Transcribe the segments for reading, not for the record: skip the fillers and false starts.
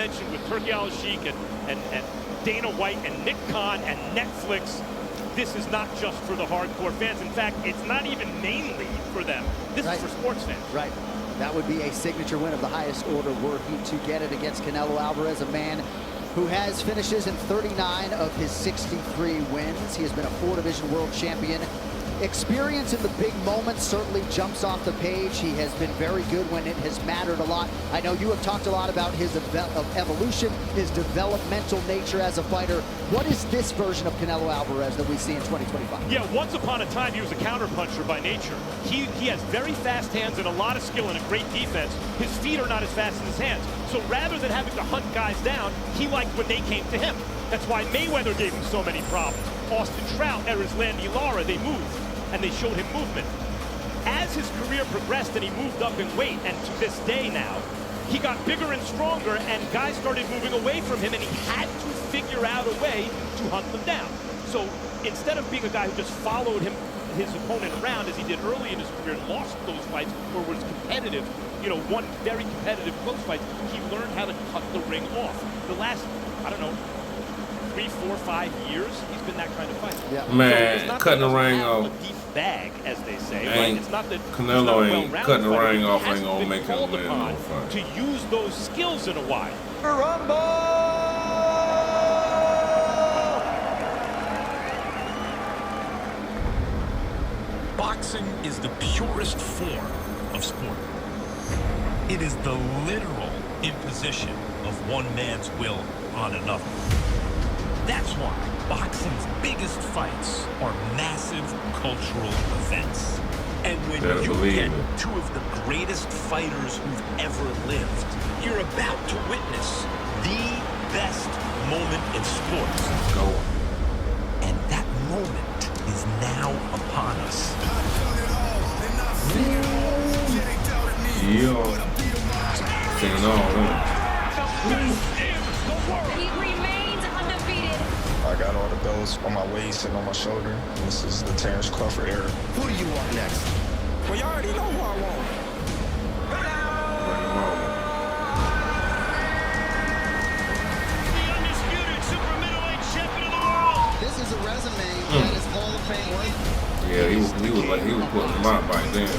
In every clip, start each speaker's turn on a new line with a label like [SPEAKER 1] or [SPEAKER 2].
[SPEAKER 1] mentioned with Turki Al-Sheikh and Dana White and Nick Khan and Netflix, this is not just for the hardcore fans. In fact, it's not even mainly for them. This is for sports fans.
[SPEAKER 2] Right. That would be a signature win of the highest order were he to get it against Canelo Alvarez, a man who has finishes in 39 of his 63 wins. He has been a 4-division world champion. Experience in the big moments certainly jumps off the page. He has been very good when it has mattered a lot. I know you have talked a lot about his evolution, his developmental nature as a fighter. What is this version of Canelo Alvarez that we see in 2025?
[SPEAKER 1] Yeah, once upon a time, he was a counterpuncher by nature. He has very fast hands and a lot of skill and a great defense. His feet are not as fast as his hands. So rather than having to hunt guys down, he liked when they came to him. That's why Mayweather gave him so many problems. Austin Trout, Erislandy Lara, they moved. And they showed him movement. As his career progressed and he moved up in weight, and to this day now, he got bigger and stronger, and guys started moving away from him, and he had to figure out a way to hunt them down. So instead of being a guy who just followed his opponent around as he did early in his career and lost those fights, or was competitive, you know, won very competitive close fights, he learned how to cut the ring off. The last, I don't know, 3, 4, 5 years, he's been that kind of fighter.
[SPEAKER 3] Yeah. Man, so cutting the ring off.
[SPEAKER 1] A deep bag, as they say. Right? It's not that
[SPEAKER 3] Canelo ain't cutting the ring off, ain't gonna make him win no fight.
[SPEAKER 1] To use those skills in a while.
[SPEAKER 4] Boxing is the purest form of sport. It is the literal imposition of one man's will on another. That's why boxing's biggest fights are massive cultural events. And when you get two of the greatest fighters who've ever lived, you're about to witness the best moment in sports.
[SPEAKER 3] Go.
[SPEAKER 4] And that moment is now upon us.
[SPEAKER 3] Yeah. Saying all that.
[SPEAKER 5] I got all the belts on my waist and on my shoulder. This is the Terence Crawford era.
[SPEAKER 6] Who do you want next?
[SPEAKER 5] Well, you already know who I want.
[SPEAKER 6] The undisputed super middleweight champion of the world. This is a resume that is Hall of Fame worthy.
[SPEAKER 3] Yeah, he was putting him out back then.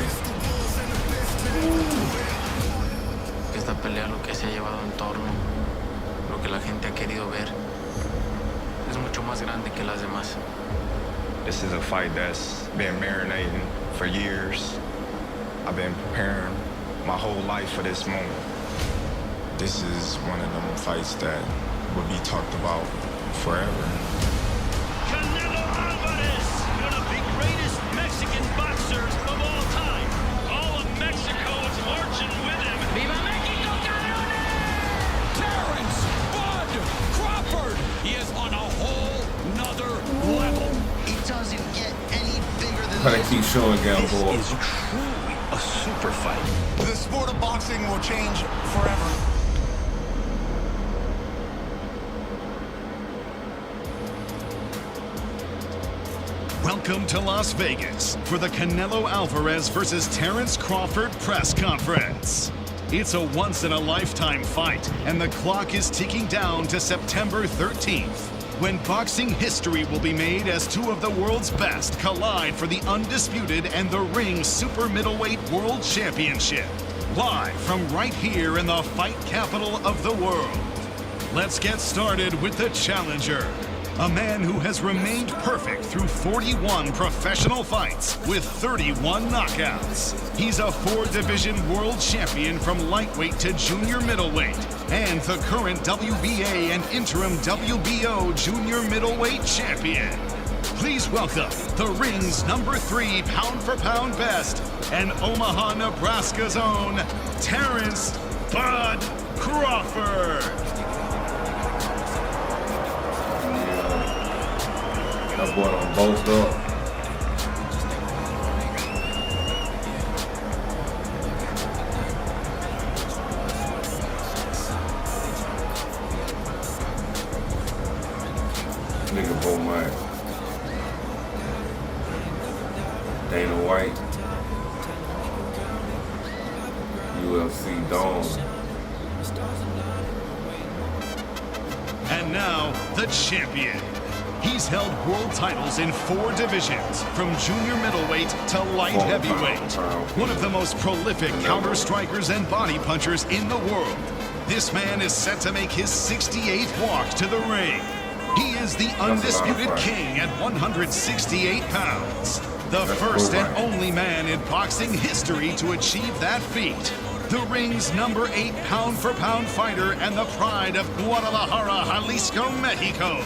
[SPEAKER 7] Esta pelea lo que se ha llevado en torno, lo que la gente ha querido ver. Es mucho más grande que las demás.
[SPEAKER 5] This is a fight that's been marinating for years. I've been preparing my whole life for this moment. This is one of them fights that will be talked about forever.
[SPEAKER 6] Canelo Alvarez, one of the greatest Mexican boxers of all time. All of Mexico is marching with him. Viva Mexico, cabrones!
[SPEAKER 4] Terence Crawford! He is on a whole nother level.
[SPEAKER 6] It doesn't get any bigger than
[SPEAKER 3] Gotta keep showing again,
[SPEAKER 4] This
[SPEAKER 3] boy.
[SPEAKER 4] is truly a super fight.
[SPEAKER 6] The sport of boxing will change forever.
[SPEAKER 8] Welcome to Las Vegas for the Canelo Alvarez versus Terence Crawford press conference. It's a once-in-a-lifetime fight, and the clock is ticking down to September 13th, when boxing history will be made as two of the world's best collide for the undisputed and the ring super middleweight world championship. Live from right here in the fight capital of the world. Let's get started with the challenger. A man who has remained perfect through 41 professional fights with 31 knockouts. He's a 4-division world champion from lightweight to junior middleweight, and the current WBA and interim WBO junior middleweight champion. Please welcome the ring's #3 pound-for-pound best and Omaha, Nebraska's own Terence "Bud" Crawford.
[SPEAKER 3] That boy done boast up. Nigga Bo Mike. Dana White. UFC Dome.
[SPEAKER 8] And now, the champion. He's held world titles in 4 divisions, from junior middleweight to light heavyweight. One of the most prolific counter strikers and body punchers in the world. This man is set to make his 68th walk to the ring. He is the undisputed king at 168 pounds. The first and only man in boxing history to achieve that feat. The ring's #8 pound-for-pound fighter and the pride of Guadalajara, Jalisco, Mexico.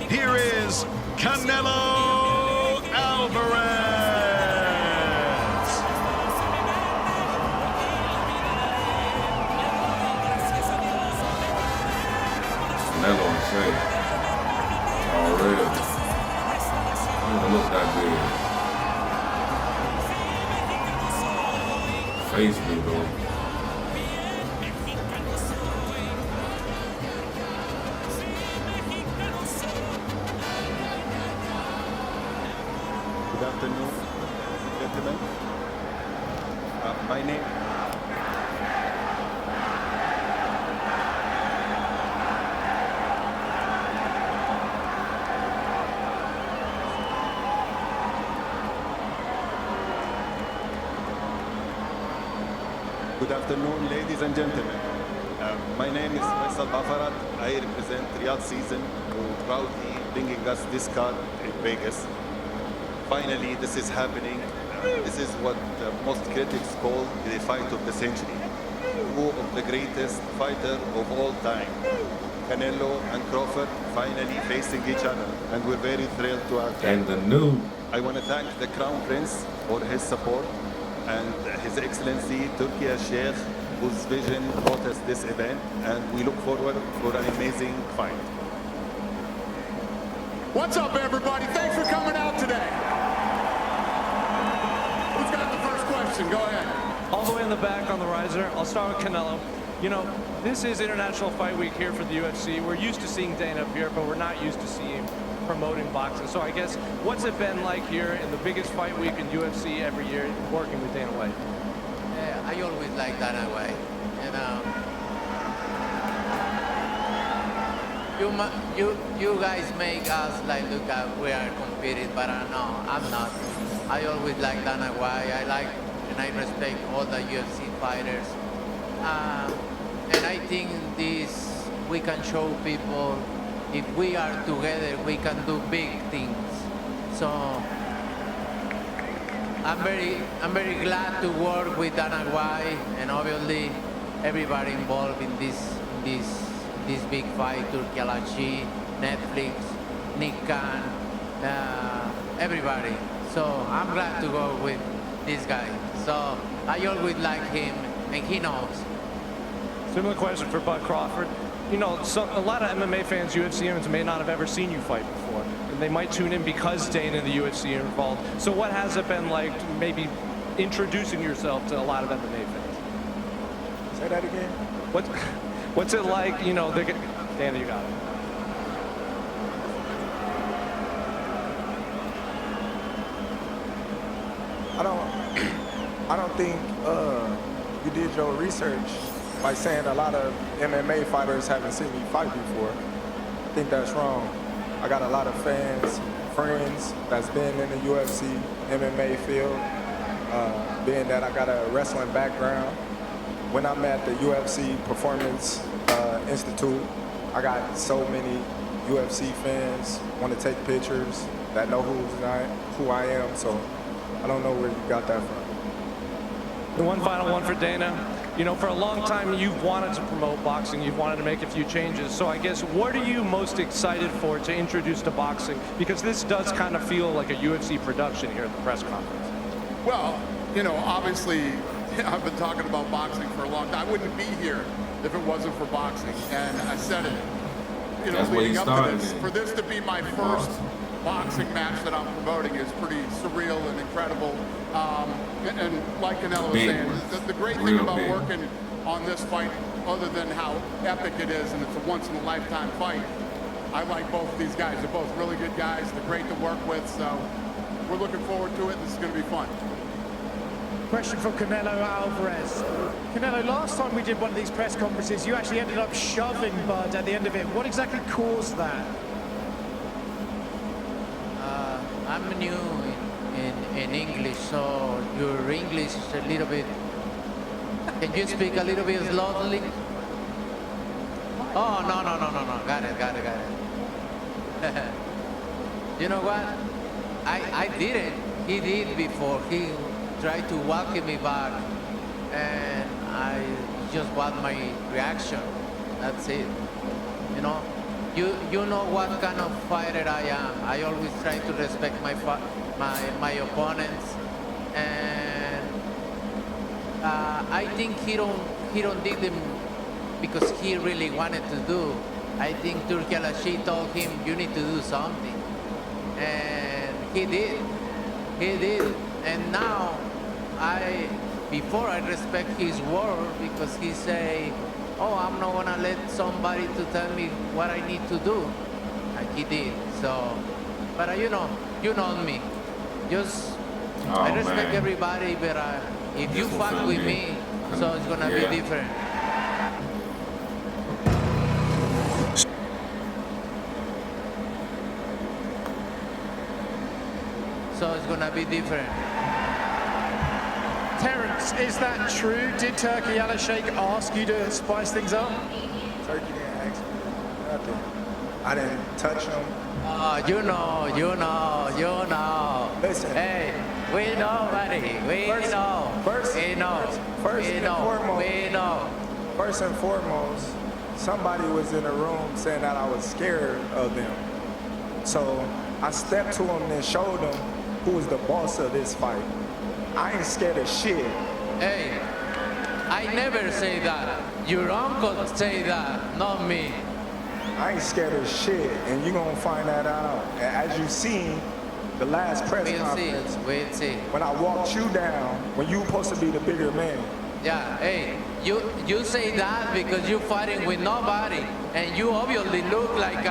[SPEAKER 8] Here is Canelo Alvarez.
[SPEAKER 3] Canelo insane. Already. He don't look that big. Face me though.
[SPEAKER 9] Good afternoon, gentlemen. My name. Good afternoon, ladies and gentlemen. My name is Faisal Bafarat. I represent Riyadh Season, who proudly bringing us this card in Vegas. Finally, this is happening. This is what most critics call the fight of the century. Two of the greatest fighter of all time, Canelo and Crawford, finally facing each other, and we're very thrilled to have them.
[SPEAKER 3] And the new.
[SPEAKER 9] I want to thank the Crown Prince for his support and His Excellency Turkey Sheikh, whose vision brought us this event, and we look forward for an amazing fight.
[SPEAKER 10] What's up, everybody? Thanks for coming out today. Who's got the first question? Go ahead.
[SPEAKER 11] All the way in the back on the riser. I'll start with Canelo. You know, this is International Fight Week here for the UFC. We're used to seeing Dana up here, but we're not used to seeing promoting boxing. So I guess, what's it been like here in the biggest fight week in UFC every year, working with Dana White?
[SPEAKER 7] Yeah, I always like Dana White. You guys make us like look at we are competing, but no, I'm not. I always like Dana White. I like and I respect all the UFC fighters. And I think we can show people if we are together, we can do big things. So I'm very glad to work with Dana White and obviously everybody involved in this big fight, Turkey Alashi, Netflix, Nick Khan, everybody. So I'm glad to go with this guy. So I always like him and he knows.
[SPEAKER 11] Similar question for Bud Crawford. You know, a lot of MMA fans, UFC fans, may not have ever seen you fight before. And they might tune in because Dana and the UFC are involved. So what has it been like maybe introducing yourself to a lot of MMA fans?
[SPEAKER 10] Say that again.
[SPEAKER 11] What's it like, you know, Dana, you got it.
[SPEAKER 12] I don't think you did your research by saying a lot of MMA fighters haven't seen me fight before. I think that's wrong. I got a lot of fans, friends that's been in the UFC, MMA field, being that I got a wrestling background. When I'm at the UFC Performance Institute, I got so many UFC fans want to take pictures that know who I am, so I don't know where you got that from.
[SPEAKER 11] The one final one for Dana. You know, for a long time, you've wanted to promote boxing. You've wanted to make a few changes. So I guess, what are you most excited for to introduce to boxing? Because this does kind of feel like a UFC production here at the press conference.
[SPEAKER 10] Well, you know, obviously, I've been talking about boxing for a long time. I wouldn't be here if it wasn't for boxing. And I said it, you know, leading up to this. For this to be my first boxing match that I'm promoting is pretty surreal and incredible. And like Canelo was saying, the great thing about working on this fight, other than how epic it is and it's a once-in-a-lifetime fight, I like both of these guys. They're both really good guys. They're great to work with, so we're looking forward to it. This is going to be fun.
[SPEAKER 13] Question for Canelo Alvarez. Canelo, last time we did one of these press conferences, you actually ended up shoving Bud at the end of it. What exactly caused that?
[SPEAKER 7] I'm new in English, so your English is a little bit... Can you speak a little bit slowly? Oh, no. Got it. You know what? I did it. He did before. He tried to walk me back, and I just want my reaction. That's it. You know? You know what kind of fighter I am. I always try to respect my opponents, and I think he don't did them because he really wanted to do. I think Turki Al-Ashi told him you need to do something, and he did. And now before I respect his word because he say, oh, I'm not gonna let somebody to tell me what I need to do. And he did. So, but you know me. Just I respect everybody, but if you fight with me, so it's gonna be different. So it's gonna be different.
[SPEAKER 13] Terence, is that true? Did Turki Al-Ashi ask you to spice things up?
[SPEAKER 12] Turki didn't ask me nothing. I didn't touch him.
[SPEAKER 7] You know.
[SPEAKER 12] Listen.
[SPEAKER 7] Hey, we know, buddy. We know.
[SPEAKER 12] First and foremost, somebody was in the room saying that I was scared of them. So I stepped to him and showed him who was the boss of this fight. I ain't scared of shit.
[SPEAKER 7] Hey, I never say that. Your uncle say that, not me.
[SPEAKER 12] I ain't scared of shit, and you gonna find that out. As you seen, the last press conference,
[SPEAKER 7] we'll see.
[SPEAKER 12] When I walked you down, when you supposed to be the bigger man.
[SPEAKER 7] Yeah, hey, you say that because you're fighting with nobody, and you obviously look like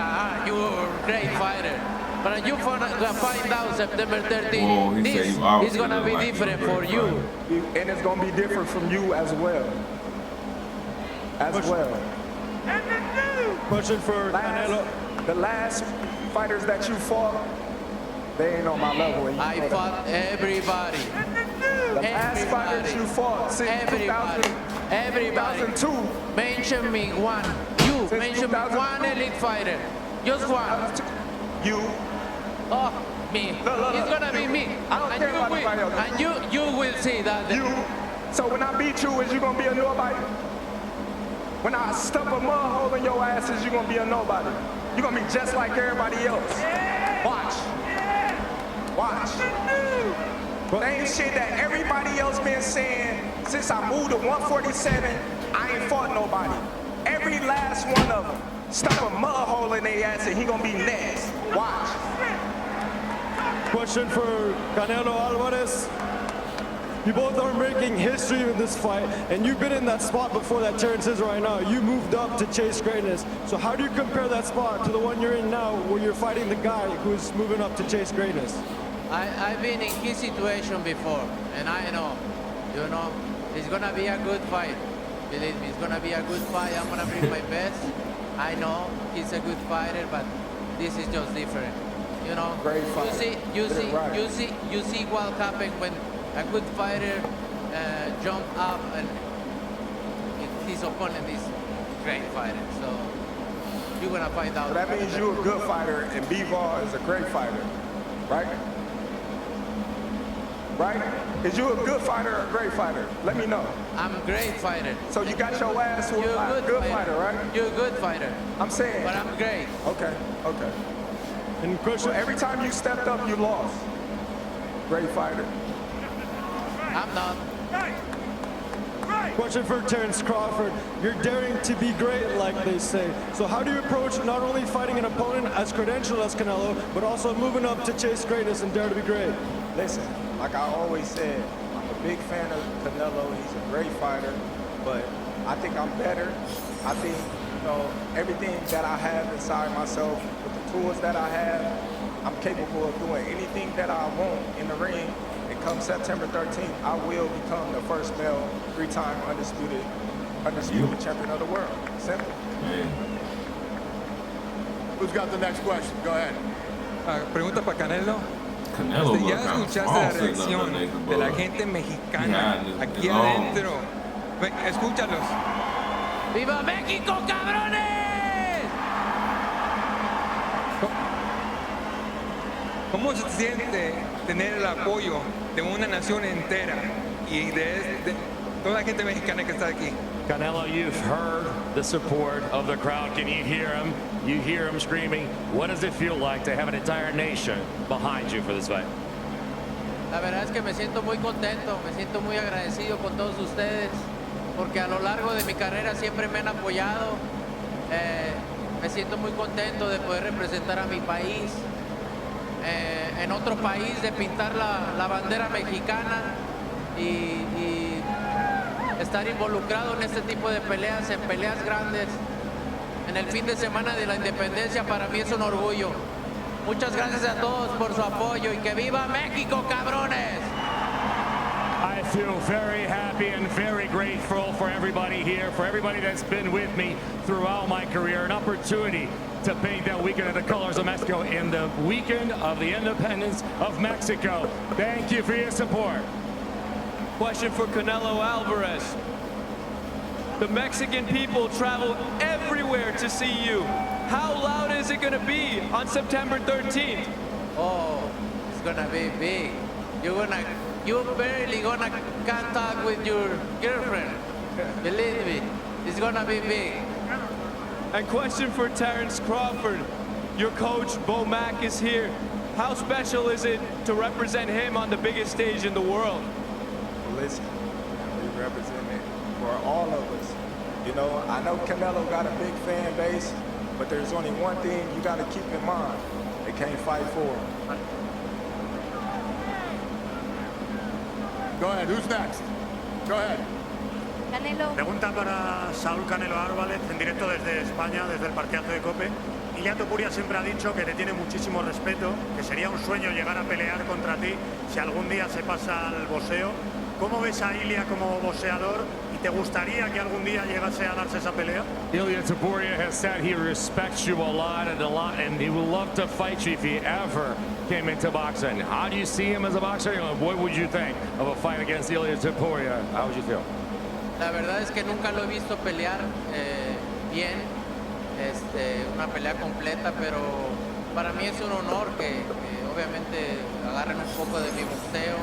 [SPEAKER 7] you're a great fighter. But you find out September 13th, this is going to be different for you.
[SPEAKER 12] And it's going to be different from you as well.
[SPEAKER 11] Question for Canelo.
[SPEAKER 12] The last fighters that you fought, they ain't on my level.
[SPEAKER 7] I fought everybody.
[SPEAKER 12] The last fighters you fought since 2002.
[SPEAKER 7] Mention me one. You mention me one elite fighter. Just one.
[SPEAKER 12] You.
[SPEAKER 7] Oh, me. It's gonna be me.
[SPEAKER 12] I don't care about anybody else.
[SPEAKER 7] And you will see that.
[SPEAKER 12] You. So when I beat you, is you gonna be a nobody? When I stuff a mud hole in your ass, is you gonna be a nobody? You're gonna be just like everybody else. Watch. Same shit that everybody else been saying since I moved to 147. I ain't fought nobody. Every last one of them. Stuff a mud hole in their ass and he gonna be next. Watch.
[SPEAKER 11] Question for Canelo Alvarez. You both are making history with this fight, and you've been in that spot before that Terence is right now. You moved up to chase greatness. So how do you compare that spot to the one you're in now, where you're fighting the guy who's moving up to chase greatness?
[SPEAKER 7] I've been in his situation before, and I know, it's gonna be a good fight. Believe me, it's gonna be a good fight. I'm gonna bring my best. I know he's a good fighter, but this is just different.
[SPEAKER 12] Great fight.
[SPEAKER 7] You see what happened when a good fighter jump up and his opponent is a great fighter. So you're gonna find out.
[SPEAKER 12] So that means you're a good fighter and Bivol is a great fighter, right? Right? Is you a good fighter or a great fighter? Let me know.
[SPEAKER 7] I'm a great fighter.
[SPEAKER 12] So you got your ass whooped by a good fighter, right?
[SPEAKER 7] You're a good fighter.
[SPEAKER 12] I'm saying.
[SPEAKER 7] But I'm great.
[SPEAKER 12] Okay.
[SPEAKER 11] And question.
[SPEAKER 12] So every time you stepped up, you lost. Great fighter.
[SPEAKER 7] I'm not.
[SPEAKER 11] Question for Terence Crawford. You're daring to be great, like they say. So how do you approach not only fighting an opponent as credentialed as Canelo, but also moving up to chase greatness and dare to be great?
[SPEAKER 12] Listen, like I always said, I'm a big fan of Canelo. He's a great fighter, but I think I'm better. I think, everything that I have inside myself, with the tools that I have, I'm capable of doing anything that I want in the ring, come September 13th, I will become the first male three-time undisputed champion of the world. Simple.
[SPEAKER 10] Who's got the next question? Go ahead.
[SPEAKER 14] Pregunta para Canelo. Ya escuchaste la reacción de la gente mexicana aquí adentro. Escúchalos.
[SPEAKER 7] ¡Viva México, cabrones!
[SPEAKER 14] ¿Cómo se siente tener el apoyo de una nación entera y de toda la gente mexicana que está aquí?
[SPEAKER 6] Canelo, you've heard the support of the crowd. Can you hear him? You hear him screaming. What does it feel like to have an entire nation behind you for this fight?
[SPEAKER 7] La verdad es que me siento muy contento, me siento muy agradecido con todos ustedes, porque a lo largo de mi carrera siempre me han apoyado. Me siento muy contento de poder representar a mi país en otro país, de pintar la bandera mexicana y estar involucrado en este tipo de peleas, en peleas grandes. En el fin de semana de la independencia para mí es un orgullo. Muchas gracias a todos por su apoyo y que viva México, cabrones.
[SPEAKER 6] I feel very happy and very grateful for everybody here, for everybody that's been with me throughout my career. An opportunity to paint that weekend of the colors of Mexico in the weekend of the independence of Mexico. Thank you for your support.
[SPEAKER 11] Question for Canelo Alvarez. The Mexican people travel everywhere to see you. How loud is it going to be on September 13th?
[SPEAKER 7] Oh, it's going to be big. You barely gonna can't talk with your girlfriend. Believe me, it's going to be big.
[SPEAKER 11] And question for Terence Crawford. Your coach, Bo Mack, is here. How special is it to represent him on the biggest stage in the world?
[SPEAKER 12] Listen, we represent it for all of us. You know, I know Canelo got a big fan base, but there's only one thing you got to keep in mind. They can't fight for him.
[SPEAKER 10] Go ahead, who's next? Go ahead.
[SPEAKER 15] Canelo.
[SPEAKER 16] Pregunta para Saúl Canelo Álvarez, en directo desde España, desde el parqueazo de COPE. Ilia Topuria siempre ha dicho que te tiene muchísimo respeto, que sería un sueño llegar a pelear contra ti si algún día se pasa al boxeo. ¿Cómo ves a Ilia como boxeador y te gustaría que algún día llegase a darse esa pelea?
[SPEAKER 6] Ilia Topuria has said he respects you a lot, and he would love to fight you if he ever came into boxing. How do you see him as a boxer? What would you think of a fight against Ilia Topuria? How would you feel?
[SPEAKER 7] La verdad es que nunca lo he visto pelear bien, una pelea completa, pero para mí es un honor que obviamente agarren un poco de mi boxeo.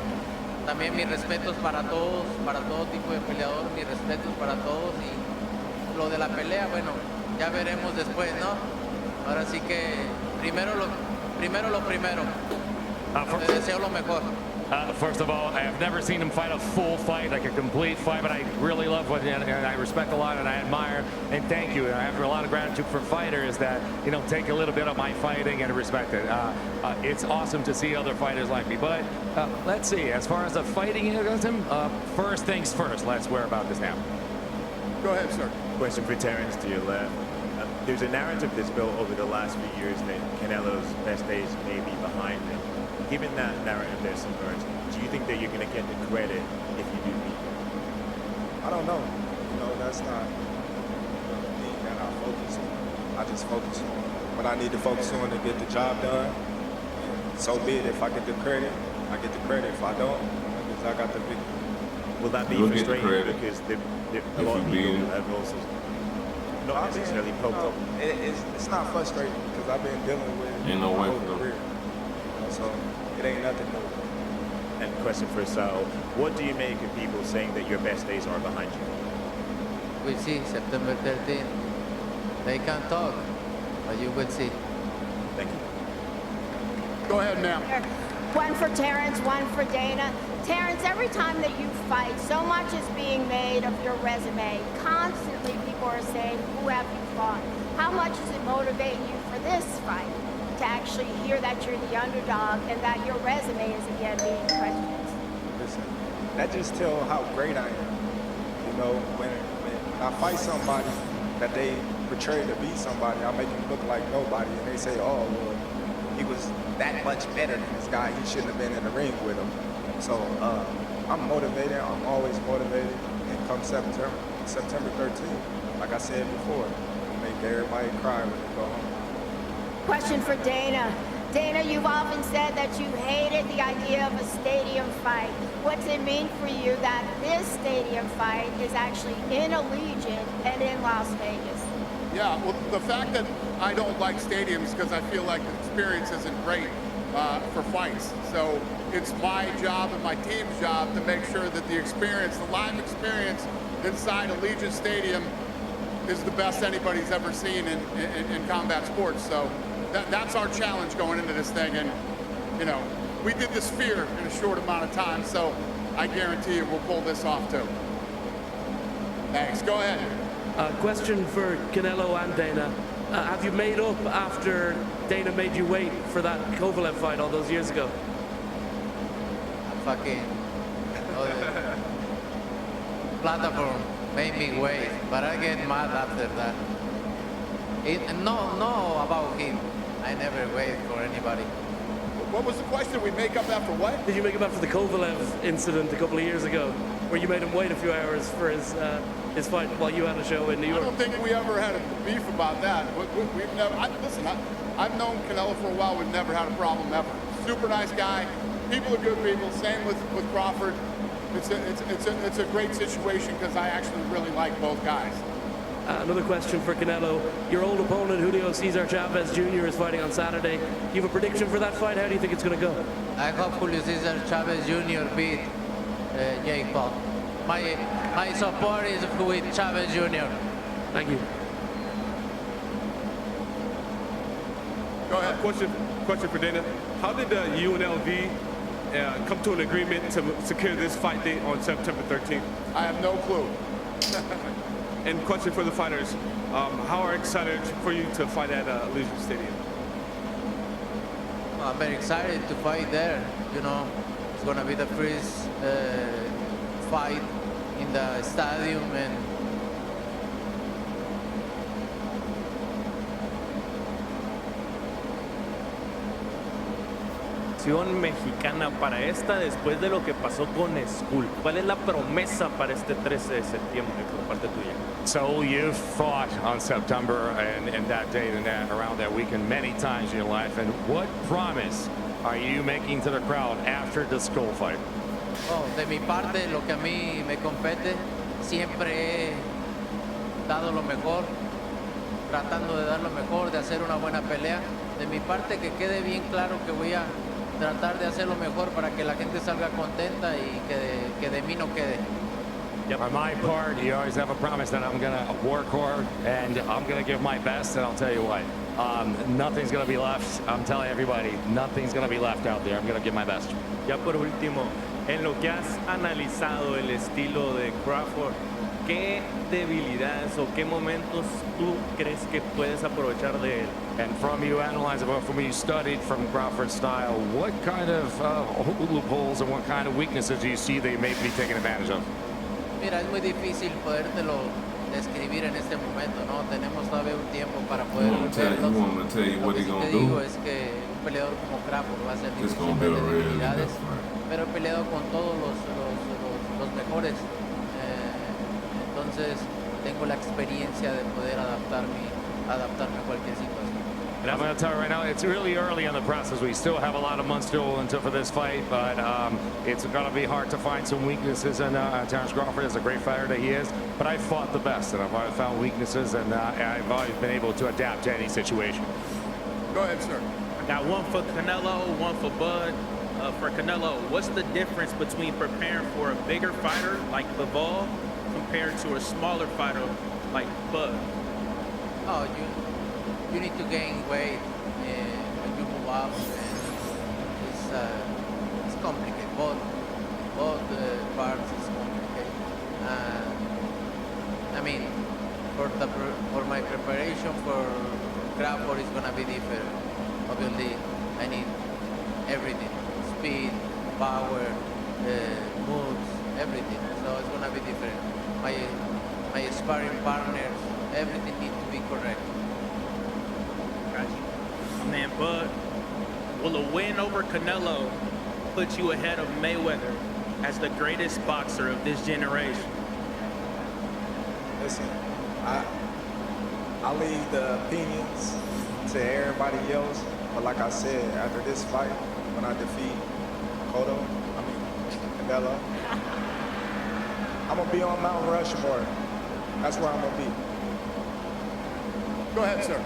[SPEAKER 7] También mis respetos para todos, para todo tipo de peleador, mis respetos para todos, y lo de la pelea, bueno, ya veremos después, ¿no? Ahora sí que primero lo primero. Te deseo lo mejor.
[SPEAKER 6] First of all, I have never seen him fight a full fight, like a complete fight, but I really love what, and I respect a lot, and I admire, and thank you. And I have a lot of gratitude for fighters that, you know, take a little bit of my fighting and respect it. It's awesome to see other fighters like me. But let's see, as far as the fighting against him, first things first, let's worry about this now.
[SPEAKER 10] Go ahead, sir.
[SPEAKER 17] Question for Terence to your left. There's a narrative that's built over the last few years that Canelo's best days may be behind him. Given that narrative that's emerged, do you think that you're going to get the credit if you do beat him?
[SPEAKER 12] I don't know. You know, that's not the thing that I focus on. I just focus on what I need to focus on to get the job done. And so be it. If I get the credit, I get the credit. If I don't, because I got the victory.
[SPEAKER 17] Will that be frustrating because a lot of people have also not necessarily poked up?
[SPEAKER 12] It's not frustrating because I've been dealing with it my whole career. So it ain't nothing new.
[SPEAKER 17] And question for Saul, what do you make of people saying that your best days are behind you?
[SPEAKER 7] We'll see, September 13th. They can't talk, but you will see.
[SPEAKER 17] Thank you.
[SPEAKER 10] Go ahead, ma'am.
[SPEAKER 15] One for Terence, one for Dana. Terence, every time that you fight, so much is being made of your resume. Constantly people are saying, who have you fought? How much does it motivate you for this fight? To actually hear that you're the underdog and that your resume is again being questioned.
[SPEAKER 12] Listen, that just tells how great I am. You know, when I fight somebody that they portray to be somebody, I make him look like nobody, and they say, oh, well, he was that much better than this guy. He shouldn't have been in the ring with him. So I'm motivated. I'm always motivated. And come September 13th, like I said before, I'll make everybody cry when they go home.
[SPEAKER 15] Question for Dana. Dana, you've often said that you hated the idea of a stadium fight. What's it mean for you that this stadium fight is actually in Allegiant and in Las Vegas?
[SPEAKER 10] Yeah, well, the fact that I don't like stadiums because I feel like the experience isn't great for fights. So it's my job and my team's job to make sure that the experience, the live experience inside Allegiant Stadium is the best anybody's ever seen in combat sports. So that's our challenge going into this thing. And, you know, we did the Sphere in a short amount of time, so I guarantee you we'll pull this off too. Thanks. Go ahead.
[SPEAKER 18] Question for Canelo and Dana. Have you made up after Dana made you wait for that Kovalev fight all those years ago?
[SPEAKER 7] Fucking platform made me wait, but I get mad after that. No about him. I never wait for anybody.
[SPEAKER 10] What was the question? We make up after what?
[SPEAKER 18] Did you make up after the Kovalev incident a couple of years ago, where you made him wait a few hours for his fight while you had a show in New York?
[SPEAKER 10] I don't think we ever had a beef about that. We've never. Listen, I've known Canelo for a while. We've never had a problem ever. Super nice guy. People are good people. Same with Crawford. It's a great situation because I actually really like both guys.
[SPEAKER 18] Another question for Canelo. Your old opponent, Julio Cesar Chavez Jr., is fighting on Saturday. Do you have a prediction for that fight? How do you think it's going to go?
[SPEAKER 7] I hope Julio Cesar Chavez Jr. beat Jake Paul. My support is with Chavez Jr.
[SPEAKER 18] Thank you.
[SPEAKER 10] Go ahead.
[SPEAKER 19] Question for Dana. How did you and LV come to an agreement to secure this fight date on September 13th?
[SPEAKER 10] I have no clue.
[SPEAKER 19] And question for the fighters, how are excited for you to fight at Allegiant Stadium?
[SPEAKER 7] Well, I'm very excited to fight there. You know, it's going to be the first fight in the stadium, and
[SPEAKER 1] mexicana para esta después de lo que pasó con Skull. ¿Cuál es la promesa para este 13 de septiembre por parte tuya?
[SPEAKER 20] So you've fought on September and that date and that around that weekend many times in your life, and what promise are you making to the crowd after the Skull fight?
[SPEAKER 7] Oh, de mi parte, lo que a mí me compete, siempre he dado lo mejor, tratando de dar lo mejor, de hacer una buena pelea. De mi parte, que quede bien claro que voy a tratar de hacer lo mejor para que la gente salga contenta y que de mí no quede.
[SPEAKER 20] Yep. On my part, you always have a promise that I'm going to work hard and I'm going to give my best, and I'll tell you what, nothing's going to be left. I'm telling everybody, nothing's going to be left out there. I'm going to give my best.
[SPEAKER 1] Ya por último, en lo que has analizado el estilo de Crawford, ¿qué debilidades o qué momentos tú crees que puedes aprovechar de él?
[SPEAKER 20] And from you analyzing, from you studied from Crawford's style, what kind of loopholes and what kind of weaknesses do you see they may be taking advantage of?
[SPEAKER 7] Mira, es muy difícil podértelo describir en este momento, ¿no? Tenemos todavía un tiempo para poder verlos. Lo que sí te digo es que un peleador como Crawford va a ser difícil de debilidades, pero he peleado con todos los mejores. Entonces tengo la experiencia de poder adaptarme a cualquier situación.
[SPEAKER 20] And I'm going to tell you right now, it's really early in the process. We still have a lot of months to go until for this fight, but it's going to be hard to find some weaknesses in Terence Crawford. Is a great fighter that he is, but I fought the best, and I've found weaknesses, and I've always been able to adapt to any situation.
[SPEAKER 10] Go ahead, sir.
[SPEAKER 1] I got one for Canelo, one for Bud. For Canelo, what's the difference between preparing for a bigger fighter like Bivol compared to a smaller fighter like Bud?
[SPEAKER 7] Oh, you need to gain weight when you move up. It's complicated. Both parts is complicated. I mean, for my preparation for Crawford is gonna be different. Obviously, I need everything: speed, power, moves, everything. So it's gonna be different. My sparring partners, everything needs to be correct.
[SPEAKER 1] Man, Bud, will a win over Canelo
[SPEAKER 21] put you ahead of Mayweather as the greatest boxer of this generation?
[SPEAKER 12] Listen, I leave the opinions to everybody else, but like I said, after this fight, when I defeat Canelo, I'm gonna be on Mount Rushmore. That's where I'm gonna be.
[SPEAKER 10] Go ahead, sir.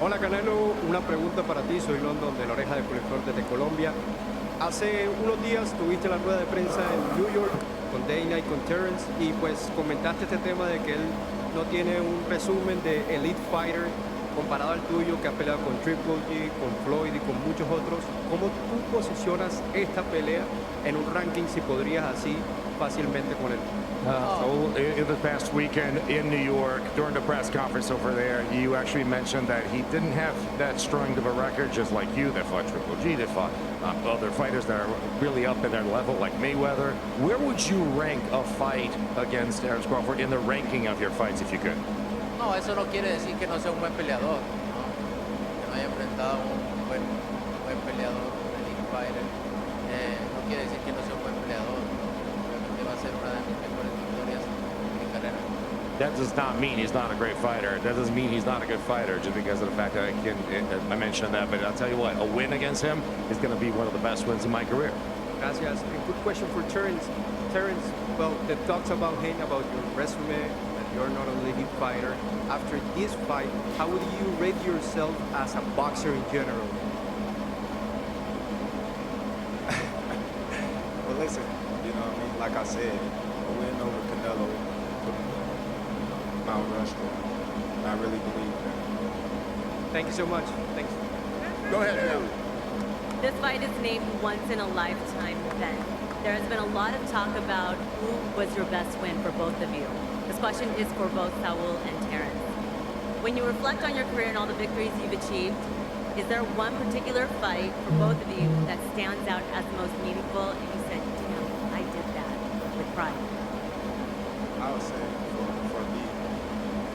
[SPEAKER 22] Hola Canelo, una pregunta para ti, soy London de la Oreja de Colector desde Colombia. Hace unos días tuviste la rueda de prensa en New York con Dana y con Terence y pues comentaste este tema de que él no tiene un resumen de Elite Fighter comparado al tuyo, que ha peleado con Triple G, con Floyd y con muchos otros. ¿Cómo tú posicionas esta pelea en un ranking, si podrías así fácilmente con él?
[SPEAKER 20] So in the past weekend in New York, during the press conference over there, you actually mentioned that he didn't have that strong of a record, just like you, that fought Triple G, that fought other fighters that are really up in their level, like Mayweather. Where would you rank a fight against Terence Crawford in the ranking of your fights, if you could?
[SPEAKER 7] No, eso no quiere decir que no sea un buen peleador, ¿no? Que no haya enfrentado a un buen peleador, un elite fighter. No quiere decir que no sea un buen peleador. Obviamente va a ser una de mis mejores victorias en mi carrera.
[SPEAKER 20] That does not mean he's not a great fighter. That doesn't mean he's not a good fighter just because of the fact that I mentioned that. But I'll tell you what, a win against him is going to be one of the best wins in my career.
[SPEAKER 22] Gracias. A good question for Terence. Terence, well, the talks about him, about your resume, that you're not a elite fighter. After this fight, how would you rate yourself as a boxer in general?
[SPEAKER 12] Well, listen, you know what I mean? Like I said, a win over Canelo, Mount Rushmore. I really believe that.
[SPEAKER 22] Thank you so much. Thanks.
[SPEAKER 10] Go ahead, Bill.
[SPEAKER 23] This fight is named once in a lifetime event. There has been a lot of talk about who was your best win for both of you. This question is for both Saul and Terence. When you reflect on your career and all the victories you've achieved, is there one particular fight for both of you that stands out as the most meaningful and you said, damn, I did that with pride?
[SPEAKER 12] I would say for me,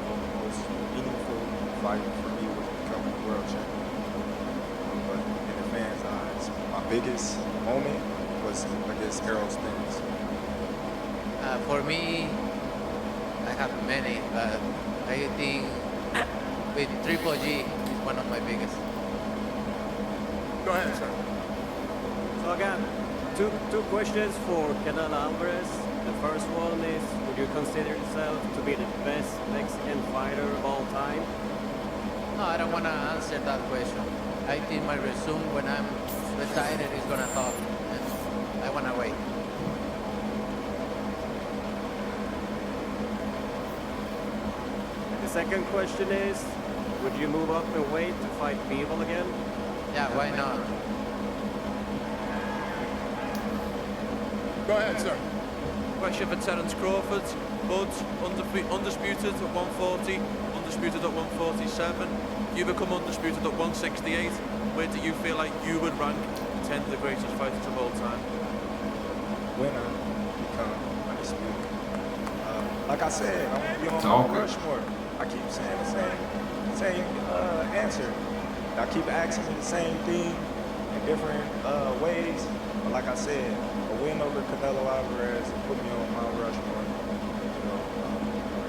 [SPEAKER 12] the most meaningful fight for me was becoming world champion. But in the fans' eyes, my biggest moment was against Errol Spence.
[SPEAKER 7] For me, I have many, but I think with Triple G is one of my biggest.
[SPEAKER 10] Go ahead, sir.
[SPEAKER 24] So again, two questions for Canelo Alvarez. The first one is, would you consider yourself to be the best Mexican fighter of all time?
[SPEAKER 7] No, I don't want to answer that question. I think my resume when I'm retired is going to talk, and I want to wait.
[SPEAKER 24] The second question is, would you move up in weight to fight Bivol again?
[SPEAKER 7] Yeah, why not?
[SPEAKER 10] Go ahead, sir.
[SPEAKER 11] Question for Terence Crawford. Buds, undisputed at 140, undisputed at 147. You become undisputed at 168. Where do you feel like you would rank 10 of the greatest fighters of all time?
[SPEAKER 12] When I become undisputed. Like I said, I want to be on Mount Rushmore. I keep saying the same answer. I keep asking me the same thing in different ways. But like I said, a win over Canelo Alvarez and put me on Mount Rushmore.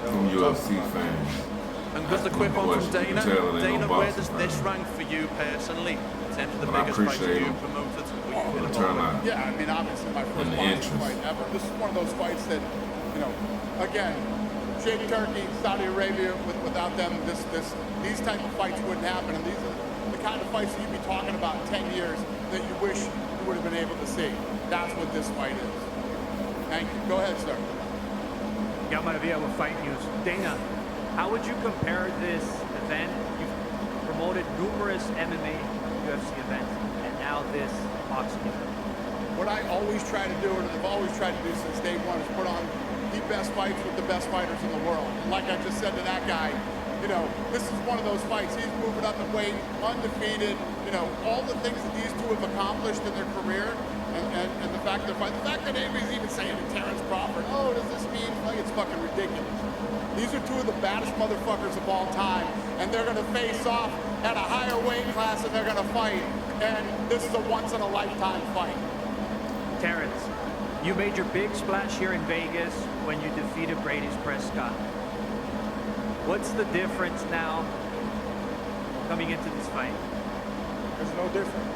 [SPEAKER 3] From UFC fans.
[SPEAKER 11] And just a quick one from Dana. Dana, where does this rank for you personally in terms of the biggest fights you promoted?
[SPEAKER 10] Yeah, I mean, obviously my first boxing fight ever. This is one of those fights that, you know, again, Jake Turkey, Saudi Arabia, without them, these type of fights wouldn't happen. And these are the kind of fights that you'd be talking about in 10 years that you wish you would have been able to see. That's what this fight is. Thank you. Go ahead, sir.
[SPEAKER 13] Got my video with Fight News. Dana, how would you compare this event? You've promoted numerous MMA UFC events, and now this boxing event.
[SPEAKER 10] What I always try to do, and I've always tried to do since day one, is put on the best fights with the best fighters in the world. And like I just said to that guy, you know, this is one of those fights. He's moving up in weight, undefeated. You know, all the things that these two have accomplished in their career, and the fact that anybody's even saying to Terence Crawford, oh, does this mean like it's fucking ridiculous? These are two of the baddest motherfuckers of all time, and they're going to face off at a higher weight class, and they're going to fight. And this is a once-in-a-lifetime fight.
[SPEAKER 13] Terence, you made your big splash here in Vegas when you defeated Brady's Prescott. What's the difference now coming into this fight?
[SPEAKER 12] There's no difference.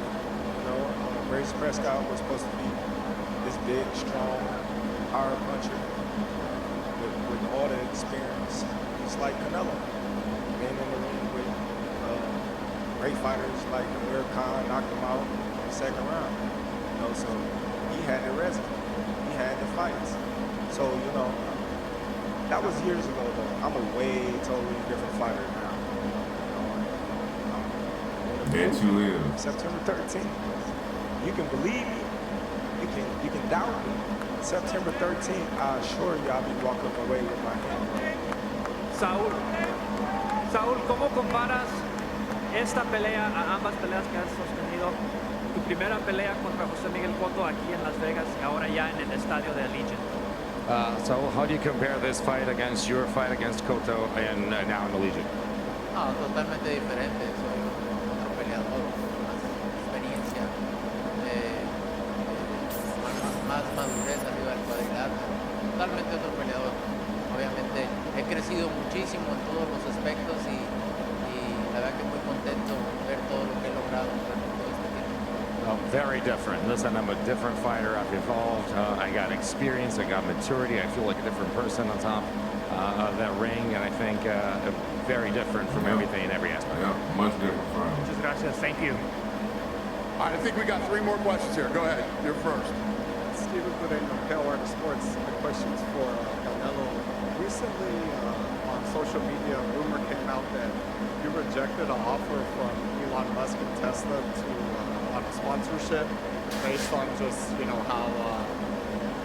[SPEAKER 12] You know, Brady's Prescott was supposed to be this big, strong, power puncher with all the experience, just like Canelo. Being in the ring with great fighters like Amir Khan, knocked him out in the second round. You know, so he had the resume. He had the fights. So, you know, that was years ago, though. I'm a way totally different fighter now.
[SPEAKER 3] Bet you will.
[SPEAKER 12] September 13th. You can believe me. You can doubt me. September 13th, I assure you I'll be walking away with my hand.
[SPEAKER 13] Saúl, ¿cómo comparas esta pelea a ambas peleas que has sostenido? Tu primera pelea contra José Miguel Cotto aquí en Las Vegas y ahora ya en el estadio de Allegiant.
[SPEAKER 20] So how do you compare this fight against your fight against Cotto and now in the Legion?
[SPEAKER 7] No, totalmente diferente. Soy otro peleador con más experiencia, más madurez arriba del cuadrilátero. Totalmente otro peleador. Obviamente he crecido muchísimo en todos los aspectos y la verdad que muy contento de ver todo lo que he logrado durante todo este tiempo.
[SPEAKER 20] Very different. Listen, I'm a different fighter. I've evolved. I got experience. I got maturity. I feel like a different person on top of that ring, and I think very different from everything in every aspect.
[SPEAKER 3] Yeah, much different fight.
[SPEAKER 13] Muchas gracias. Thank you.
[SPEAKER 10] All right, I think we got 3 more questions here. Go ahead. You're first.
[SPEAKER 2] Steven Moreno, Pale Art Sports. The questions for Canelo. Recently, on social media, a rumor came out that you rejected an offer from Elon Musk and Tesla on a sponsorship based on just, you know, how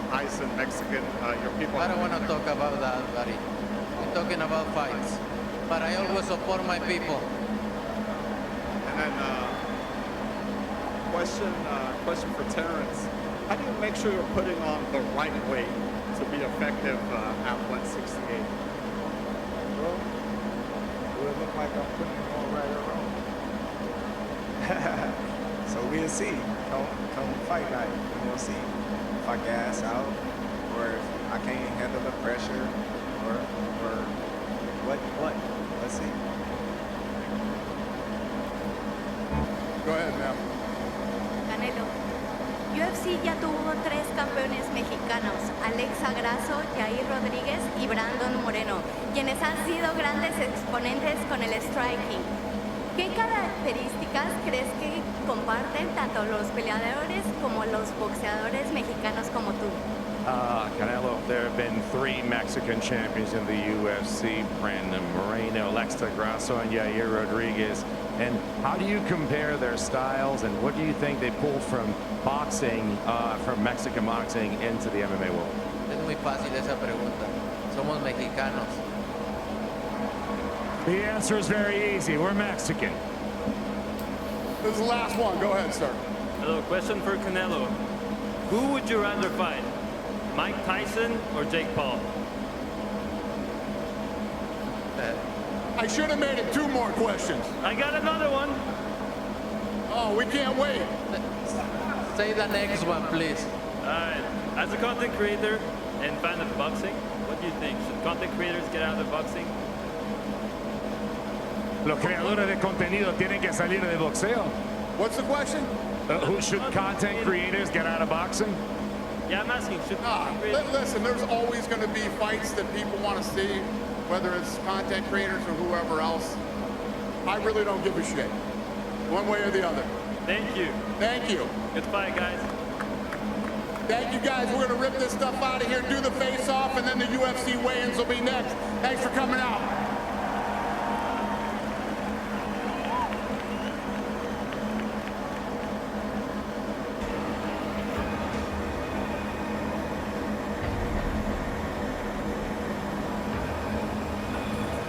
[SPEAKER 2] nice and Mexican your people.
[SPEAKER 7] I don't want to talk about that, buddy. We're talking about fights. But I always support my people.
[SPEAKER 2] And then, question for Terence. How do you make sure you're putting on the right weight to be effective at 168?
[SPEAKER 12] Well, do it look like I'm putting it on right or wrong? So we'll see. Come fight night, we'll see if I gas out or if I can't handle the pressure or what. Let's see.
[SPEAKER 10] Go ahead, ma'am.
[SPEAKER 4] Canelo. UFC ya tuvo 3 campeones mexicanos, Alexa Grasso, Jair Rodríguez y Brandon Moreno, quienes han sido grandes exponentes con el striking. ¿Qué características crees que comparten tanto los peleadores como los boxeadores mexicanos como tú?
[SPEAKER 20] Canelo, there have been 3 Mexican champions in the UFC, Brandon Moreno, Alexa Grasso, and Yair Rodriguez. And how do you compare their styles, and what do you think they pulled from boxing, from Mexican boxing into the MMA world?
[SPEAKER 7] Es muy fácil esa pregunta. Somos mexicanos.
[SPEAKER 20] The answer is very easy. We're Mexican.
[SPEAKER 10] This is the last one. Go ahead, sir.
[SPEAKER 21] Hello, question for Canelo. Who would you rather fight? Mike Tyson or Jake Paul?
[SPEAKER 10] I should have made it 2 more questions.
[SPEAKER 21] I got another one.
[SPEAKER 10] Oh, we can't wait.
[SPEAKER 7] Say the next one, please.
[SPEAKER 21] All right. As a content creator and fan of boxing, what do you think? Should content creators get out of boxing?
[SPEAKER 20] Los creadores de contenido tienen que salir de boxeo.
[SPEAKER 10] What's the question?
[SPEAKER 20] Who should content creators get out of boxing?
[SPEAKER 21] Yeah, I'm asking. Should
[SPEAKER 10] listen, there's always going to be fights that people want to see, whether it's content creators or whoever else. I really don't give a shit, one way or the other.
[SPEAKER 21] Thank you.
[SPEAKER 10] Thank you.
[SPEAKER 21] Good fight, guys.
[SPEAKER 10] Thank you, guys. We're going to rip this stuff out of here, do the face-off, and then the UFC weigh-ins will be next. Thanks for coming out.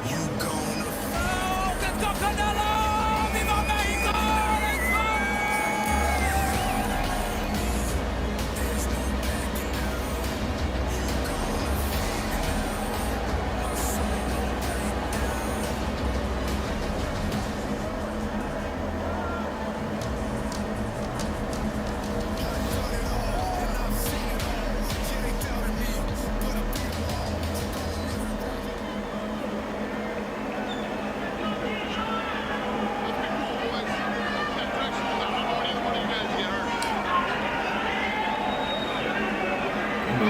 [SPEAKER 5] You gonna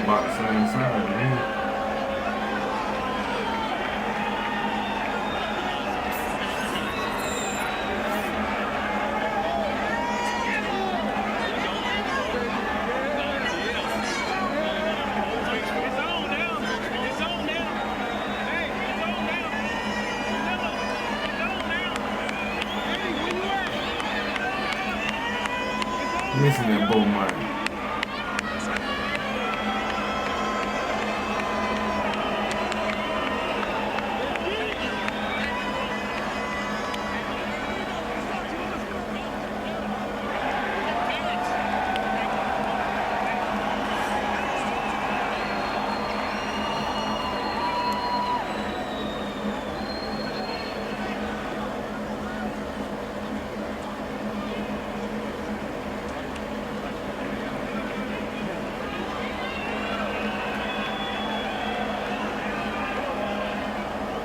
[SPEAKER 3] about the same size, man. Missing that bow mark.